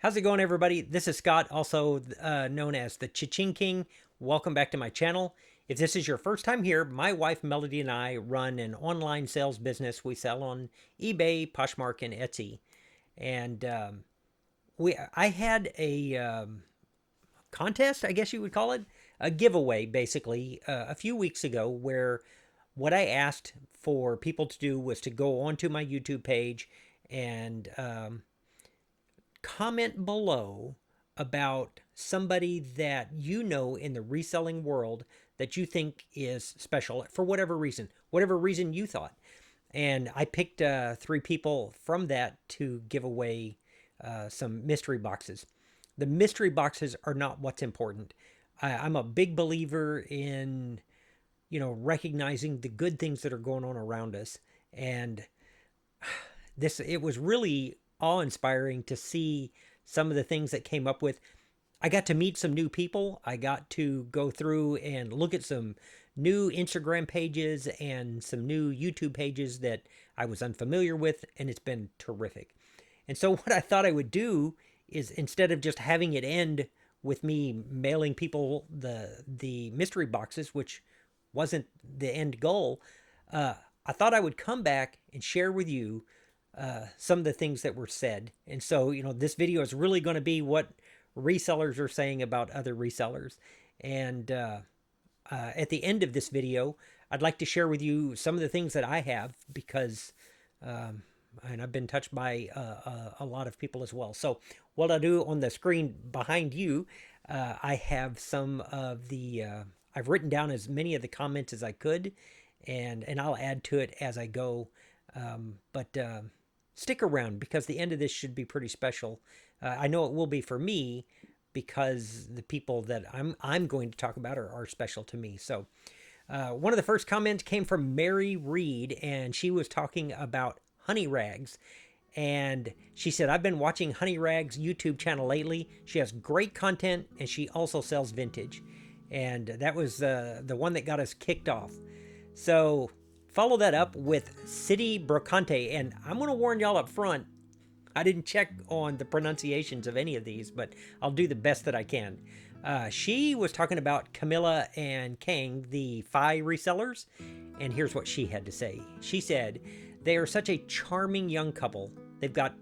How's it going, everybody? This is Scott, also known as the Cha-Ching King. Welcome back to my channel. If this is your first time here, my wife Melody and I run an online sales business. We sell on eBay, Poshmark, and Etsy. And I had a contest, I guess you would call it, a giveaway, basically, a few weeks ago, where what I asked for people to do was to go onto my YouTube page and comment below about somebody that you know in the reselling world that you think is special for whatever reason you thought. And I picked three people from that to give away some mystery boxes. The mystery boxes are not what's important. I'm a big believer in, recognizing the good things that are going on around us. And it was really awe-inspiring to see some of the things that came up with. I got to meet some new people. I got to go through and look at some new Instagram pages and some new YouTube pages that I was unfamiliar with, and it's been terrific. And so what I thought I would do is, instead of just having it end with me mailing people the mystery boxes, which wasn't the end goal, I thought I would come back and share with you some of the things that were said. And so, this video is really going to be what resellers are saying about other resellers. And at the end of this video, I'd like to share with you some of the things that I have, because and I've been touched by a lot of people as well. So what I'll do on the screen behind you, I have some of the, I've written down as many of the comments as I could, and I'll add to it as I go. But stick around, because the end of this should be pretty special. I know it will be for me, because the people that I'm going to talk about are special to me. So one of the first comments came from Mary Reed, and she was talking about Honey Rags. And she said, I've been watching Honey Rags' YouTube channel lately. She has great content, and she also sells vintage. And that was the one that got us kicked off. So follow that up with City Brocante. And I'm going to warn y'all up front, I didn't check on the pronunciations of any of these, but I'll do the best that I can. She was talking about Camilla and Kang, the FI resellers, and here's what she had to say. She said, they are such a charming young couple. They've got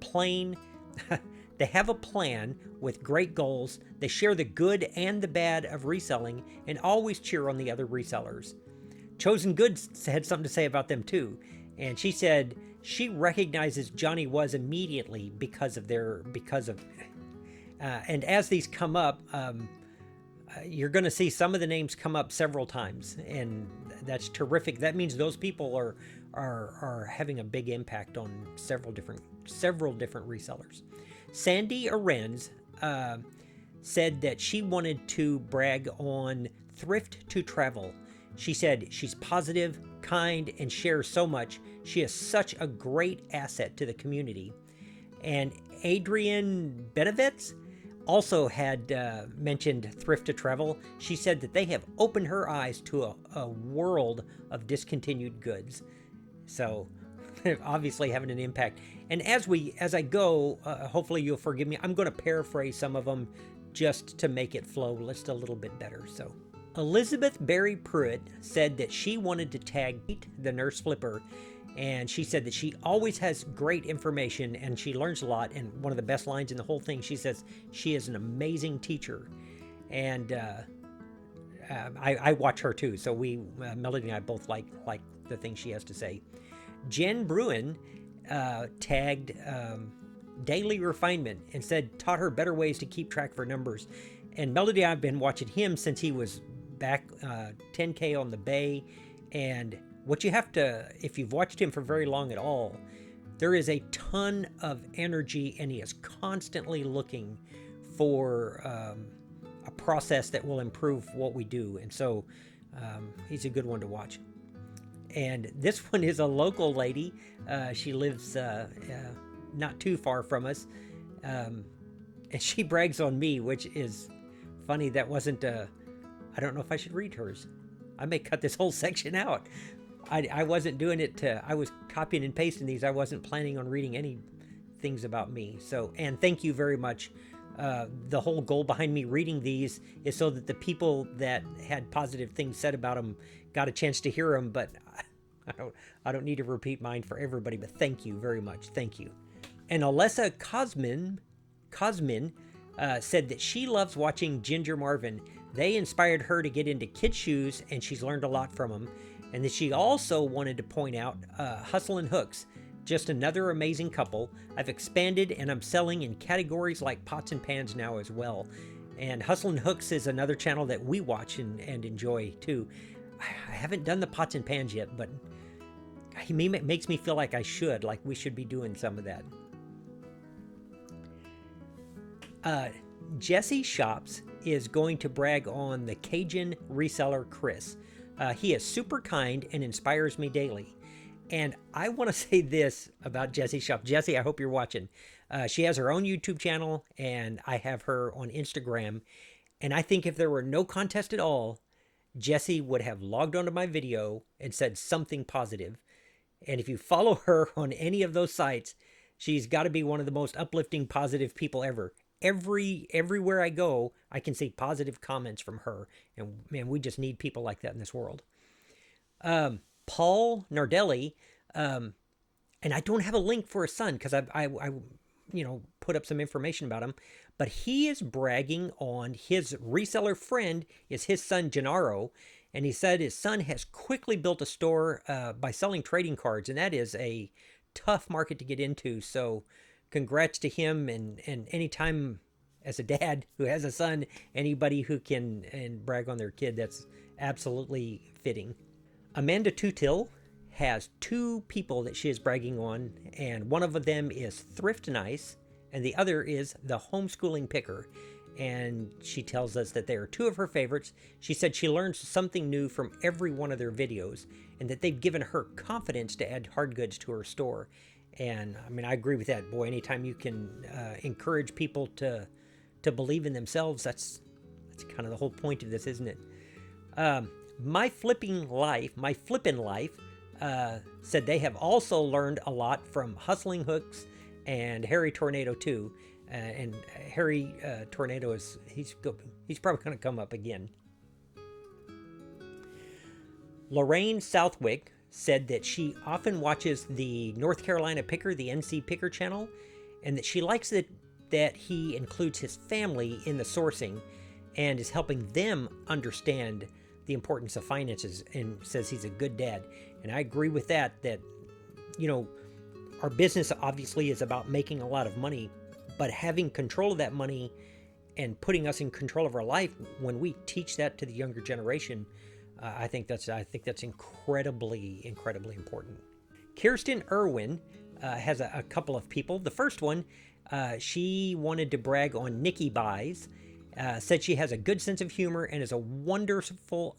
they have a plan with great goals. They share the good and the bad of reselling and always cheer on the other resellers. Chosen Goods had something to say about them too. And she said she recognizes Johnny Was immediately because of and as these come up, you're going to see some of the names come up several times, and that's terrific. That means those people are having a big impact on several different resellers. Sandy Arens said that she wanted to brag on Thrift to Travel. She said she's positive, kind, and shares so much. She is such a great asset to the community. And Adrienne Benevitz also had mentioned Thrift to Travel. She said that they have opened her eyes to a world of discontinued goods. So obviously having an impact. And as I go, hopefully you'll forgive me. I'm going to paraphrase some of them just to make it flow just a little bit better. So Elizabeth Berry Pruitt said that she wanted to tag the Nurse Flipper, and she said that she always has great information and she learns a lot. And one of the best lines in the whole thing, she says she is an amazing teacher. And I watch her too, so Melody and I both like the things she has to say. Jen Bruin tagged Daily Refinement and said taught her better ways to keep track of her numbers. And Melody, I've been watching him since he was back 10K on the Bay. And what you have to, if you've watched him for very long at all, there is a ton of energy, and he is constantly looking for a process that will improve what we do. And so he's a good one to watch. And this one is a local lady. She lives not too far from us. And she brags on me, which is funny. That wasn't I don't know if I should read hers. I may cut this whole section out. I wasn't doing it I was copying and pasting these. I wasn't planning on reading things about me. So, and thank you very much. The whole goal behind me reading these is so that the people that had positive things said about them got a chance to hear them. But I don't need to repeat mine for everybody. But thank you very much. Thank you. And Alessa Cosmin said that she loves watching Ginger Marvin. They inspired her to get into kid shoes, and she's learned a lot from them. And that she also wanted to point out Hustle and Hooks. Just another amazing couple. I've expanded and I'm selling in categories like pots and pans now as well. And Hustle and Hooks is another channel that we watch and enjoy too. I haven't done the pots and pans yet, but he makes me feel like I should, like we should be doing some of that. Jesse Shops is going to brag on the Cajun reseller Chris. He is super kind and inspires me daily. And I want to say this about Jessie Shop. Jessie, I hope you're watching. She has her own YouTube channel, and I have her on Instagram. And I think if there were no contest at all, Jessie would have logged onto my video and said something positive. And if you follow her on any of those sites, she's got to be one of the most uplifting, positive people ever. Everywhere I go, I can see positive comments from her. And man, we just need people like that in this world. Paul Nardelli, and I don't have a link for his son because I put up some information about him, but he is bragging on his reseller friend is his son Gennaro, and he said his son has quickly built a store by selling trading cards, and that is a tough market to get into. So congrats to him, and anytime as a dad who has a son, anybody who can and brag on their kid, that's absolutely fitting. Amanda Tutil has two people that she is bragging on, and one of them is Thrift Nice, and the other is the Homeschooling Picker. And she tells us that they are two of her favorites. She said she learns something new from every one of their videos, and that they've given her confidence to add hard goods to her store. And I mean, I agree with that. Boy, anytime you can encourage people to believe in themselves, that's kind of the whole point of this, isn't it? My Flippin' Life said they have also learned a lot from Hustling Hooks and Harry Tornado too. And Harry Tornado he's probably going to come up again. Lorraine Southwick said that she often watches the North Carolina Picker, the NC Picker channel, and that she likes that he includes his family in the sourcing and is helping them understand the importance of finances, and says he's a good dad. And I agree with that, our business obviously is about making a lot of money, but having control of that money and putting us in control of our life, when we teach that to the younger generation, I think that's incredibly important. Kirsten Irwin has a couple of people. The first one, she wanted to brag on Nikki Buys. Said she has a good sense of humor and is a wonderful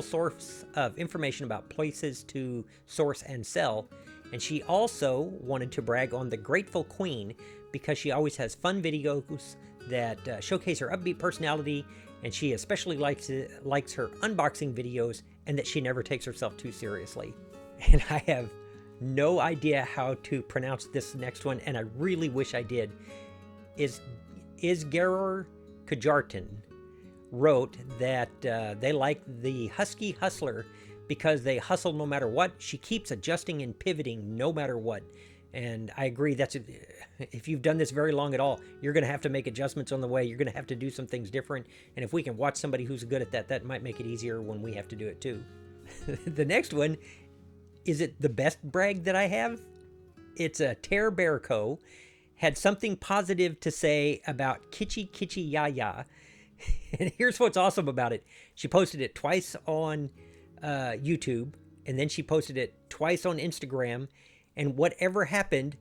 source of information about places to source and sell. And she also wanted to brag on the Grateful Queen because she always has fun videos that showcase her upbeat personality, and she especially likes her unboxing videos, and that she never takes herself too seriously. And I have no idea how to pronounce this next one, and I really wish I did. Isgeror Kajartan wrote that they like the Husky Hustler because they hustle no matter what. She keeps adjusting and pivoting no matter what. And I agree, if you've done this very long at all, you're going to have to make adjustments on the way. You're going to have to do some things different. And if we can watch somebody who's good at that, that might make it easier when we have to do it too. The next one, is it the best brag that I have? It's a Tear Bear Co. Had something positive to say about Kitschy Kitschy Ya Ya. And here's what's awesome about it. She posted it twice on YouTube, and then she posted it twice on Instagram. And whatever happened,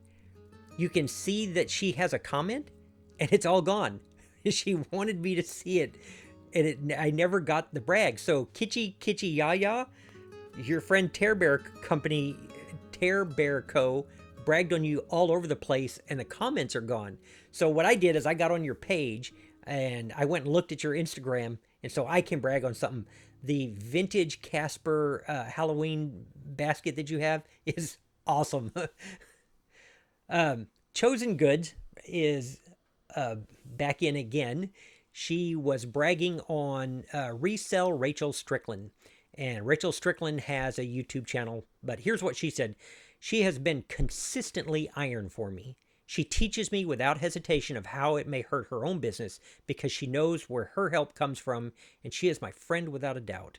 you can see that she has a comment, and it's all gone. She wanted me to see it, and I never got the brag. So Kitschy Kitschy Ya Ya, your friend Tear Bear Co. bragged on you all over the place, and the comments are gone. So what I did is I got on your page and I went and looked at your Instagram, and so I can brag on something. The vintage Casper Halloween basket that you have is awesome. Chosen Goods is back in again. She was bragging on Resell Rachel Strickland. And Rachel Strickland has a YouTube channel, but here's what she said. She has been consistently iron for me. She teaches me without hesitation of how it may hurt her own business because she knows where her help comes from, and she is my friend without a doubt.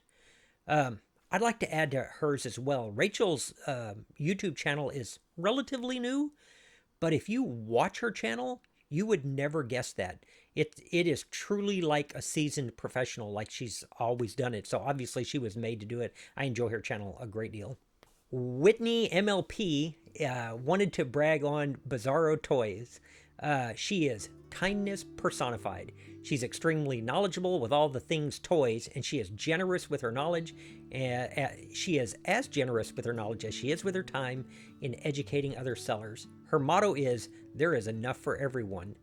I'd like to add to hers as well. Rachel's YouTube channel is relatively new, but if you watch her channel, you would never guess that. It is truly like a seasoned professional, like she's always done it. So obviously she was made to do it. I enjoy her channel a great deal. Whitney MLP wanted to brag on Bizarro Toys. She is kindness personified. She's extremely knowledgeable with all the things toys, and she is generous with her knowledge. She is as generous with her knowledge as she is with her time in educating other sellers. Her motto is, there is enough for everyone,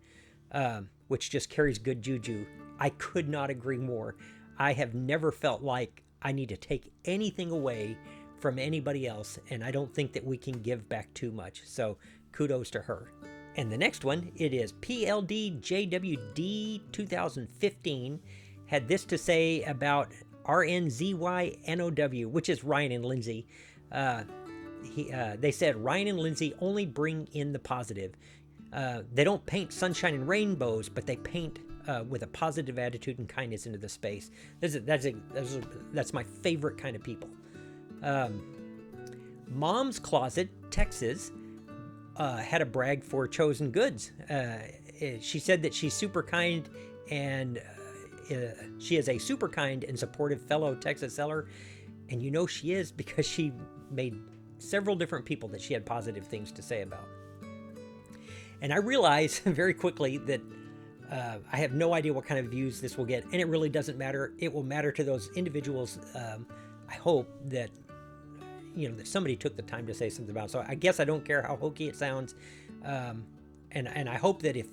which just carries good juju. I could not agree more. I have never felt like I need to take anything away from anybody else, and I don't think that we can give back too much. So kudos to her. And the next one, it is PLDJWD 2015, had this to say about RNZYNOW, which is Ryan and Lindsay. They said, Ryan and Lindsay only bring in the positive. They don't paint sunshine and rainbows, but they paint with a positive attitude and kindness into the space. That's my favorite kind of people. Mom's Closet, Texas, had a brag for Chosen Goods. She said that she's super kind and she is a super kind and supportive fellow Texas seller. And you know she is because she made several different people that she had positive things to say about. And I realized very quickly that I have no idea what kind of views this will get, and it really doesn't matter. It will matter to those individuals. I hope that that somebody took the time to say something about it. So I guess I don't care how hokey it sounds, and I hope that if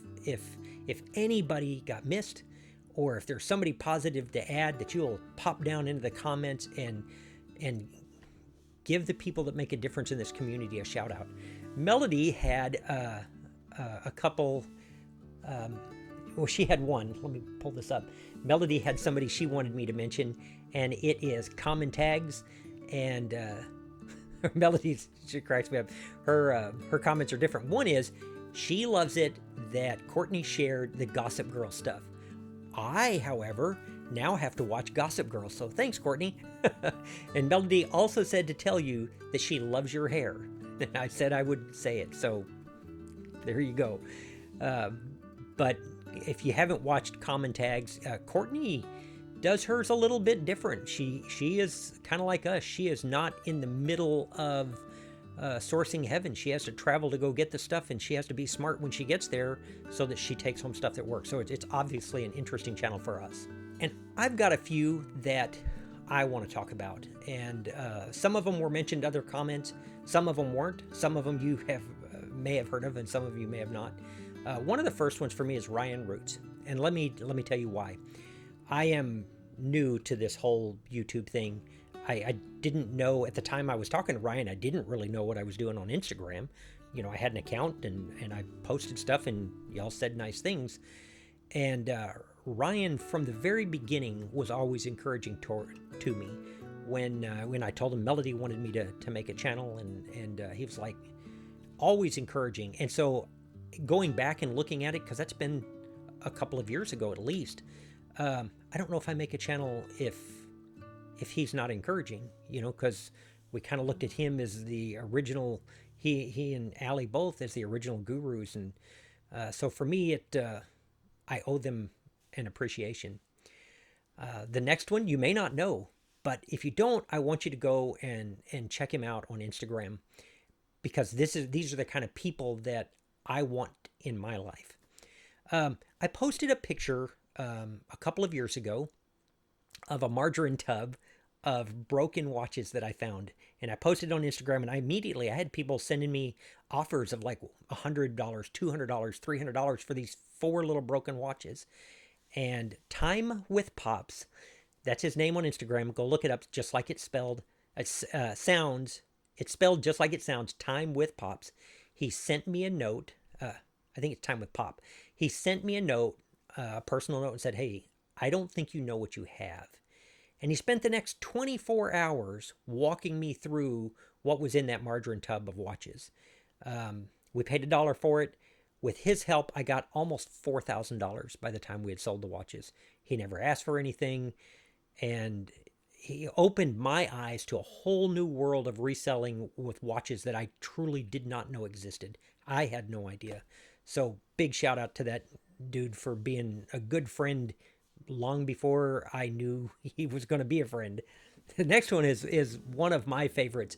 anybody got missed, or if there's somebody positive to add, that you'll pop down into the comments and give the people that make a difference in this community a shout out. Melody had a couple. Well, she had one. Let me pull this up. Melody had somebody she wanted me to mention, and it is Common Tags. And Melody, she cracks me up. Her comments are different. One is, she loves it that Courtney shared the Gossip Girl stuff. I, however, now have to watch Gossip Girl, so thanks, Courtney. And Melody also said to tell you that she loves your hair. And I said I would say it, so there you go. But if you haven't watched Common Tags, Courtney does hers a little bit different. She is kind of like us. She is not in the middle of sourcing heaven. She has to travel to go get the stuff, and she has to be smart when she gets there so that she takes home stuff that works. So it's obviously an interesting channel for us. And I've got a few that I want to talk about, and some of them were mentioned in other comments. Some of them weren't. Some of them you may have heard of, and some of you may have not. One of the first ones for me is Ryan Roots, and let me tell you why. I am new to this whole YouTube thing. I didn't know at the time I was talking to Ryan. I didn't really know what I was doing on Instagram. I had an account and I posted stuff, and y'all said nice things. And Ryan, from the very beginning, was always encouraging to me. When I told him Melody wanted me to make a channel, and he was like, always encouraging. And so going back and looking at it, because that's been a couple of years ago at least, I don't know if I make a channel if he's not encouraging, because we kind of looked at him as the original, he and Allie both as the original gurus. And so for me, I owe them an appreciation. The next one, you may not know, but if you don't, I want you to go and check him out on Instagram, because these are the kind of people that I want in my life. I posted a picture a couple of years ago of a margarine tub of broken watches that I found, and I posted it on Instagram, and I had people sending me offers of like $100, $200, $300 for these 4 little broken watches. And Time with Pops, that's his name on Instagram. Go look it up, just like it's spelled. It's spelled just like it sounds, Time with Pops. he sent me a note. I think it's Time with Pop. He sent me a note, a personal note, and said, "Hey, I don't think you know what you have." And he spent the next 24 hours walking me through what was in that margarine tub of watches. We paid $1 for it. With his help, I got almost $4,000 by the time we had sold the watches. He never asked for anything, and he opened my eyes to a whole new world of reselling with watches that I truly did not know existed. I had no idea. So big shout out to that dude for being a good friend long before I knew he was going to be a friend. The next one is one of my favorites.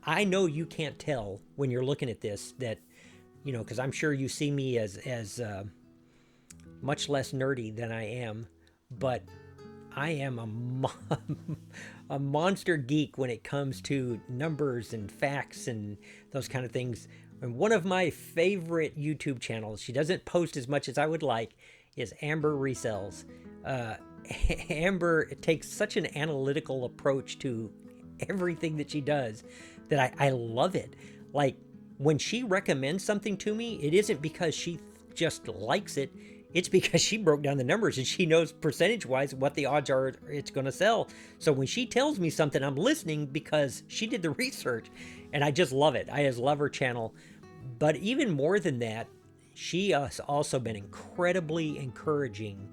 I know you can't tell when you're looking at this that, you know, because I'm sure you see me as much less nerdy than I am, but I am a monster geek when it comes to numbers and facts and those kind of things. And one of my favorite YouTube channels, she doesn't post as much as I would like, is Amber Resells. Amber takes such an analytical approach to everything that she does that I love it. Like, when she recommends something to me, it isn't because she just likes it. It's because she broke down the numbers and she knows percentage-wise what the odds are it's going to sell. So when she tells me something, I'm listening because she did the research, and I just love it. I just love her channel. But even more than that, she has also been incredibly encouraging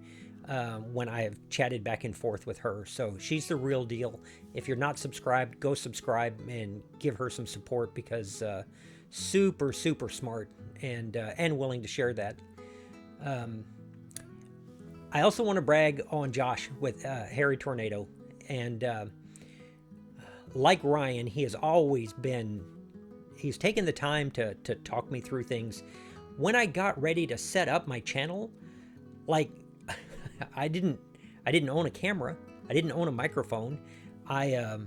when I have chatted back and forth with her. So she's the real deal. If you're not subscribed, go subscribe and give her some support, because super, super smart and willing to share that. I also want to brag on Josh with Harry Tornado. And like Ryan, he has always been, he's taken the time to talk me through things. When I got ready to set up my channel, like, I didn't own a camera. I didn't own a microphone. I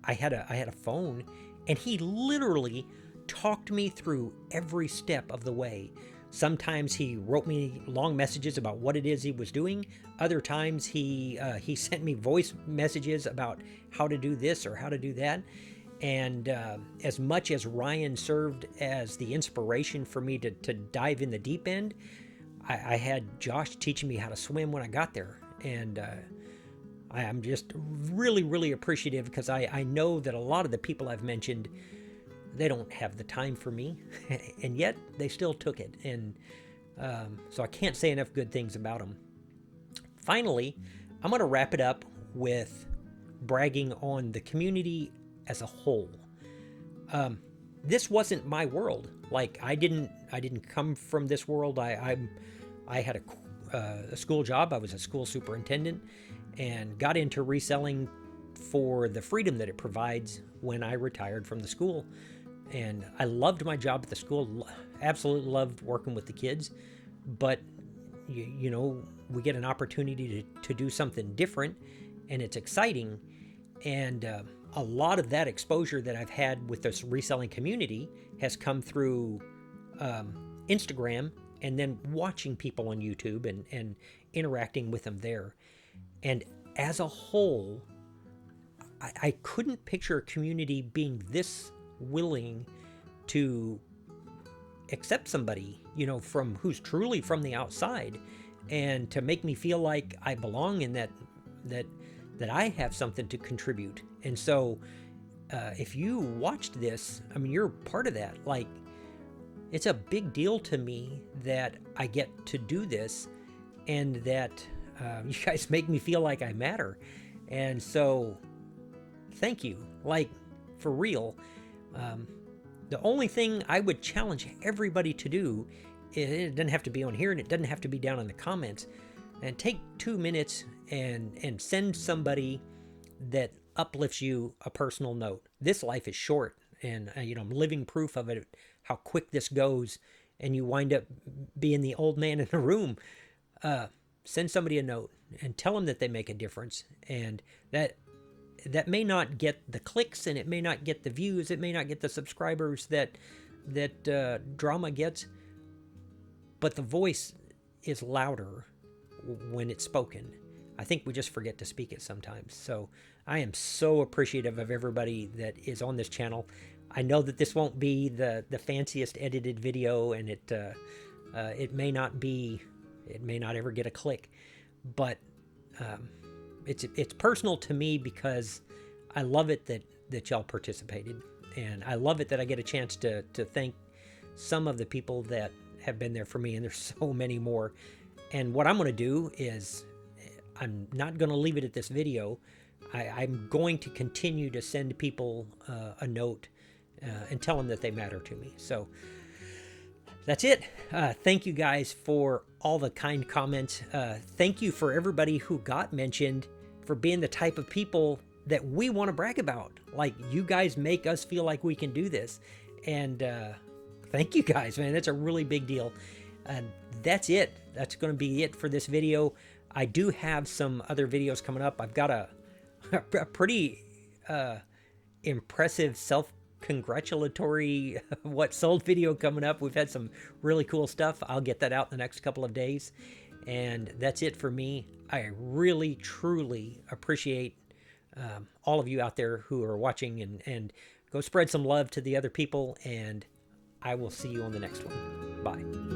had a phone, and he literally talked me through every step of the way. Sometimes he wrote me long messages about what it is he was doing. Other times he sent me voice messages about how to do this or how to do that. And as much as Ryan served as the inspiration for me to dive in the deep end, I had Josh teaching me how to swim when I got there. And I'm just really, really appreciative, because I know that a lot of the people I've mentioned, they don't have the time for me, and yet they still took it. And so I can't say enough good things about them. Finally, I'm going to wrap it up with bragging on the community as a whole. This wasn't my world. Like, I didn't come from this world. I had a school job. I was a school superintendent, and got into reselling for the freedom that it provides when I retired from the school. And I loved my job at the school. Absolutely loved working with the kids. But you know, we get an opportunity to do something different, and it's exciting. And a lot of that exposure that I've had with this reselling community has come through Instagram, and then watching people on YouTube and interacting with them there. And as a whole, I couldn't picture a community being this willing to accept somebody, you know, from who's truly from the outside, and to make me feel like I belong, and that I have something to contribute. And so if you watched this, I mean, you're part of that. Like, it's a big deal to me that I get to do this, and that you guys make me feel like I matter. And so thank you, like, for real. The only thing I would challenge everybody to do, it doesn't have to be on here, and it doesn't have to be down in the comments, and take 2 minutes and send somebody that uplifts you a personal note. This life is short, and you know, I'm living proof of it, how quick this goes, and you wind up being the old man in the room. Send somebody a note and tell them that they make a difference, and that may not get the clicks, and it may not get the views, it may not get the subscribers that drama gets, but the voice is louder when it's spoken. I think we just forget to speak it sometimes. So I am so appreciative of everybody that is on this channel. I know that this won't be the fanciest edited video, and it may not be, it may not ever get a click, but it's personal to me because I love it that y'all participated, and I love it that I get a chance to thank some of the people that have been there for me, and there's so many more. And what I'm going to do is, I'm not going to leave it at this video. I'm going to continue to send people a note and tell them that they matter to me. So that's it. Thank you guys for all the kind comments. Thank you for everybody who got mentioned, for being the type of people that we want to brag about. Like, you guys make us feel like we can do this. And thank you guys, man. That's a really big deal. And that's it. That's going to be it for this video. I do have some other videos coming up. I've got a pretty impressive self-congratulatory what sold video coming up. We've had some really cool stuff. I'll get that out in the next couple of days. And that's it for me. I really, truly appreciate all of you out there who are watching, and go spread some love to the other people, and I will see you on the next one. Bye.